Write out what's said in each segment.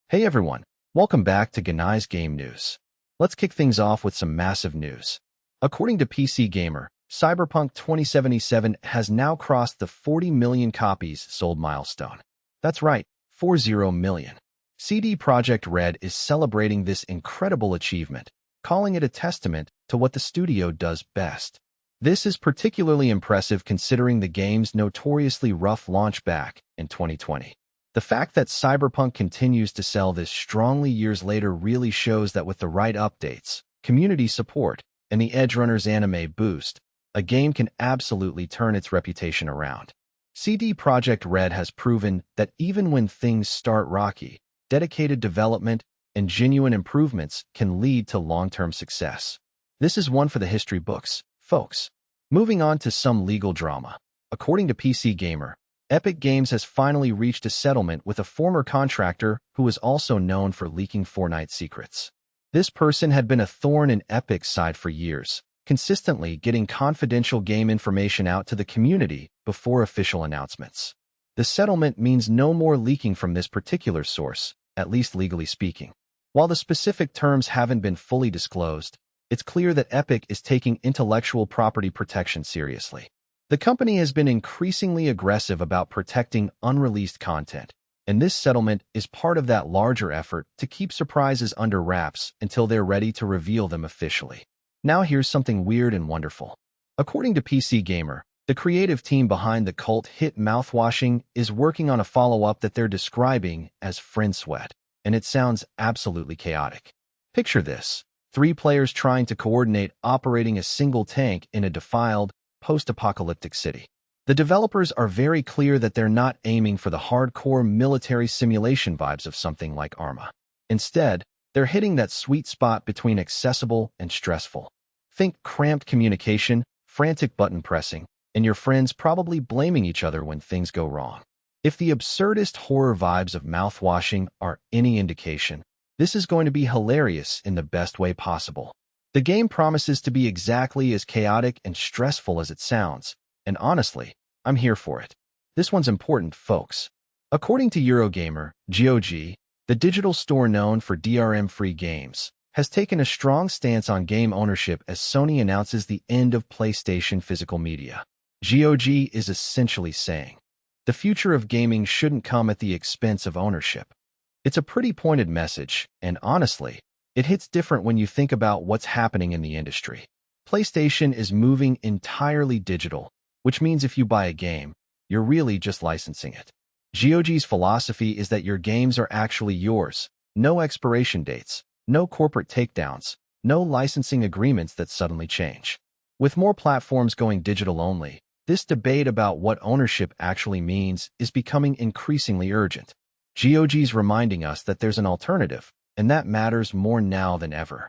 Hey everyone, welcome back to Genai's Game News. Let's kick things off with some massive news. According to PC Gamer, Cyberpunk 2077 has now crossed the 40 million copies sold milestone. That's right, 40 million. CD Projekt Red is celebrating this incredible achievement, calling it a testament to what the studio does best. This is particularly impressive considering the game's notoriously rough launch back in 2020. The fact that Cyberpunk continues to sell this strongly years later really shows that with the right updates, community support, and the Edgerunners anime boost, a game can absolutely turn its reputation around. CD Projekt Red has proven that even when things start rocky, dedicated development and genuine improvements can lead to long-term success. This is one for the history books, folks. Moving on to some legal drama. According to PC Gamer, Epic Games has finally reached a settlement with a former contractor who is also known for leaking Fortnite secrets. This person had been a thorn in Epic's side for years, consistently getting confidential game information out to the community before official announcements. The settlement means no more leaking from this particular source, at least legally speaking. While the specific terms haven't been fully disclosed, it's clear that Epic is taking intellectual property protection seriously. The company has been increasingly aggressive about protecting unreleased content, and this settlement is part of that larger effort to keep surprises under wraps until they're ready to reveal them officially. Now here's something weird and wonderful. According to PC Gamer, the creative team behind the cult hit Mouthwashing is working on a follow-up that they're describing as Friendsweat, and it sounds absolutely chaotic. Picture this: 3 players trying to coordinate operating a single tank in a defiled, post-apocalyptic city. The developers are very clear that they're not aiming for the hardcore military simulation vibes of something like Arma. Instead, they're hitting that sweet spot between accessible and stressful. Think cramped communication, frantic button pressing, and your friends probably blaming each other when things go wrong. If the absurdist horror vibes of Mouthwashing are any indication, this is going to be hilarious in the best way possible. The game promises to be exactly as chaotic and stressful as it sounds, and honestly, I'm here for it. This one's important, folks. According to Eurogamer, GOG, the digital store known for DRM-free games, has taken a strong stance on game ownership as Sony announces the end of PlayStation physical media. GOG is essentially saying, the future of gaming shouldn't come at the expense of ownership. It's a pretty pointed message, and honestly, it hits different when you think about what's happening in the industry. PlayStation is moving entirely digital, which means if you buy a game, you're really just licensing it. GOG's philosophy is that your games are actually yours, no expiration dates, no corporate takedowns, no licensing agreements that suddenly change. With more platforms going digital only, this debate about what ownership actually means is becoming increasingly urgent. GOG's reminding us that there's an alternative, and that matters more now than ever.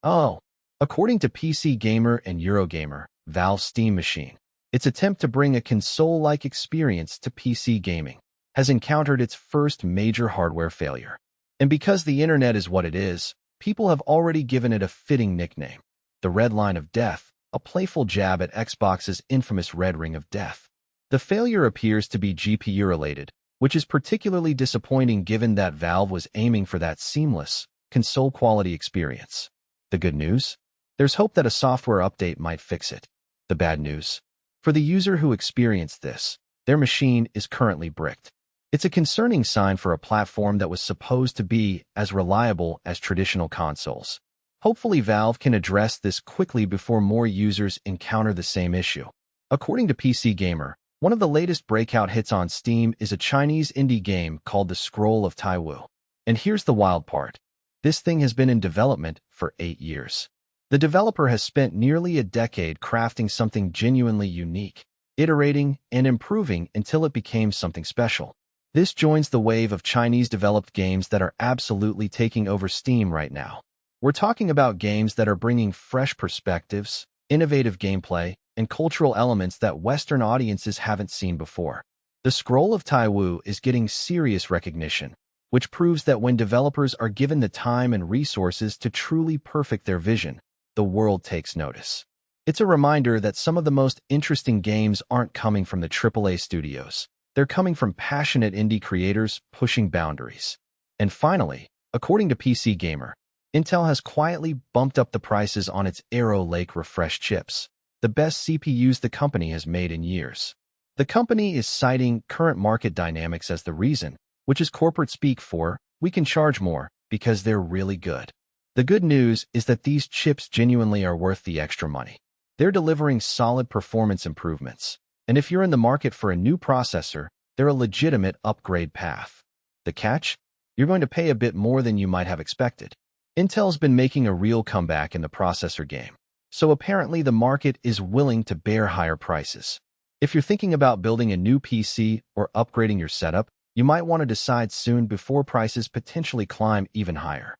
Oh, according to PC Gamer and Eurogamer, Valve's Steam Machine, its attempt to bring a console-like experience to PC gaming has encountered its first major hardware failure. And because the internet is what it is, people have already given it a fitting nickname, the Red Line of Death, a playful jab at Xbox's infamous Red Ring of Death. The failure appears to be GPU-related, which is particularly disappointing given that Valve was aiming for that seamless, console-quality experience. The good news? There's hope that a software update might fix it. The bad news? For the user who experienced this, their machine is currently bricked. It's a concerning sign for a platform that was supposed to be as reliable as traditional consoles. Hopefully Valve can address this quickly before more users encounter the same issue. According to PC Gamer, one of the latest breakout hits on Steam is a Chinese indie game called The Scroll of Taiwu. And here's the wild part. This thing has been in development for 8 years. The developer has spent nearly a decade crafting something genuinely unique, iterating and improving until it became something special. This joins the wave of Chinese-developed games that are absolutely taking over Steam right now. We're talking about games that are bringing fresh perspectives, innovative gameplay, and cultural elements that Western audiences haven't seen before. The Scroll of Taiwu is getting serious recognition, which proves that when developers are given the time and resources to truly perfect their vision, the world takes notice. It's a reminder that some of the most interesting games aren't coming from the AAA studios. They're coming from passionate indie creators pushing boundaries. And finally, according to PC Gamer, Intel has quietly bumped up the prices on its Arrow Lake refresh chips, the best CPUs the company has made in years. The company is citing current market dynamics as the reason, which is corporate speak for, we can charge more, because they're really good. The good news is that these chips genuinely are worth the extra money. They're delivering solid performance improvements, and if you're in the market for a new processor, they're a legitimate upgrade path. The catch? You're going to pay a bit more than you might have expected. Intel's been making a real comeback in the processor game, so apparently the market is willing to bear higher prices. If you're thinking about building a new PC or upgrading your setup, you might want to decide soon before prices potentially climb even higher.